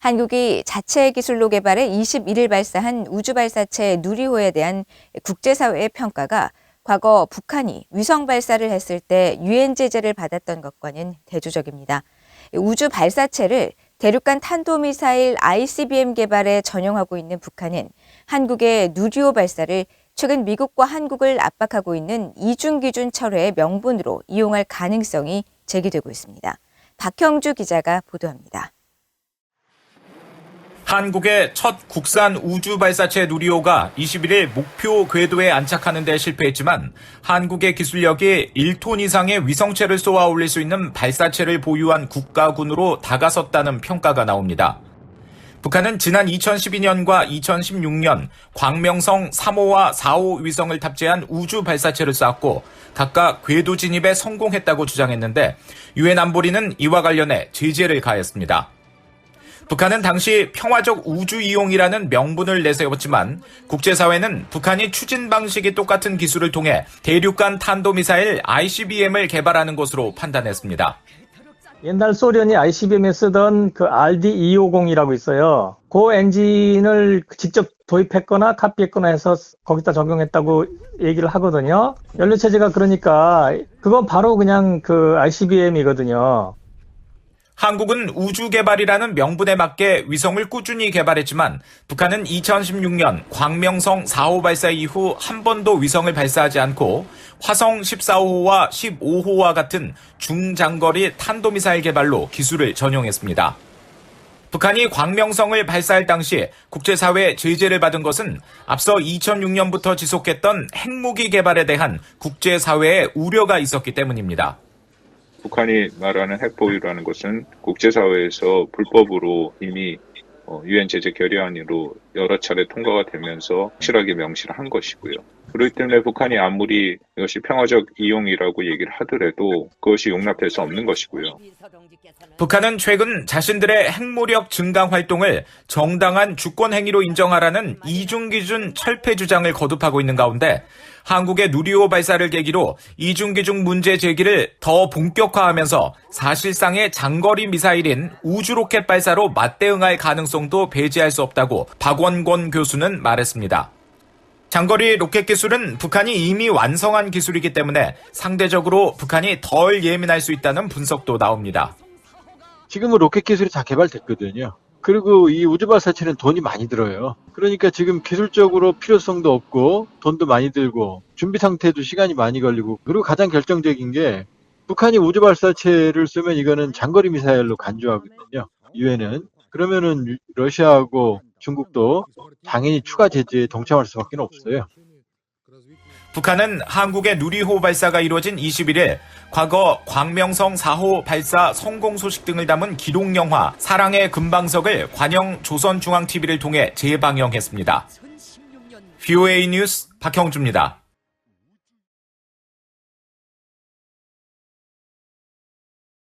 한국이 자체 기술로 개발해 21일 발사한 우주발사체 누리호에 대한 국제사회의 평가가 과거 북한이 위성 발사를 했을 때 유엔 제재를 받았던 것과는 대조적입니다. 우주 발사체를 대륙간 탄도미사일 ICBM 개발에 전용하고 있는 북한은 한국의 누리호 발사를 최근 미국과 한국을 압박하고 있는 이중기준 철회의 명분으로 이용할 가능성이 제기되고 있습니다. 박형주 기자가 보도합니다. 한국의 첫 국산 우주 발사체 누리호가 21일 목표 궤도에 안착하는 데 실패했지만 한국의 기술력이 1톤 이상의 위성체를 쏘아 올릴 수 있는 발사체를 보유한 국가군으로 다가섰다는 평가가 나옵니다. 북한은 지난 2012년과 2016년 광명성 3호와 4호 위성을 탑재한 우주 발사체를 쐈고 각각 궤도 진입에 성공했다고 주장했는데 유엔 안보리는 이와 관련해 제재를 가했습니다. 북한은 당시 평화적 우주 이용이라는 명분을 내세웠지만 국제사회는 북한이 추진 방식이 똑같은 기술을 통해 대륙간 탄도미사일 ICBM을 개발하는 것으로 판단했습니다. 옛날 소련이 ICBM에 쓰던 그 RD-250이라고 있어요. 그 엔진을 직접 도입했거나 카피했거나 해서 거기다 적용했다고 얘기를 하거든요. 연료체제가 그러니까 그건 바로 그냥 그 ICBM이거든요. 한국은 우주 개발이라는 명분에 맞게 위성을 꾸준히 개발했지만 북한은 2016년 광명성 4호 발사 이후 한 번도 위성을 발사하지 않고 화성 14호와 15호와 같은 중장거리 탄도미사일 개발로 기술을 전용했습니다. 북한이 광명성을 발사할 당시 국제사회 제재를 받은 것은 앞서 2006년부터 지속했던 핵무기 개발에 대한 국제사회의 우려가 있었기 때문입니다. 북한이 말하는 핵보유라는 것은 국제사회에서 불법으로 이미 유엔 제재 결의안으로 여러 차례 통과가 되면서 확실하게 명시를 한 것이고요. 그렇기 때문에 북한이 아무리 이것이 평화적 이용이라고 얘기를 하더라도 그것이 용납될 수 없는 것이고요. 북한은 최근 자신들의 핵무력 증강 활동을 정당한 주권 행위로 인정하라는 이중기준 철폐 주장을 거듭하고 있는 가운데 한국의 누리호 발사를 계기로 이중기준 문제 제기를 더 본격화하면서 사실상의 장거리 미사일인 우주로켓 발사로 맞대응할 가능성도 배제할 수 없다고 박원권 교수는 말했습니다. 장거리 로켓 기술은 북한이 이미 완성한 기술이기 때문에 상대적으로 북한이 덜 예민할 수 있다는 분석도 나옵니다. 지금은 로켓 기술이 다 개발됐거든요. 그리고 이 우주발사체는 돈이 많이 들어요. 그러니까 지금 기술적으로 필요성도 없고 돈도 많이 들고 준비 상태도 시간이 많이 걸리고 그리고 가장 결정적인 게 북한이 우주발사체를 쓰면 이거는 장거리 미사일로 간주하거든요. 유엔은. 그러면은 러시아하고 중국도 당연히 추가 제재에 동참할 수밖에 없어요. 북한은 한국의 누리호 발사가 이루어진 21일 과거 광명성 4호 발사 성공 소식 등을 담은 기록 영화 사랑의 금방석을 관영 조선중앙TV를 통해 재방영했습니다. VOA 뉴스 박형주입니다.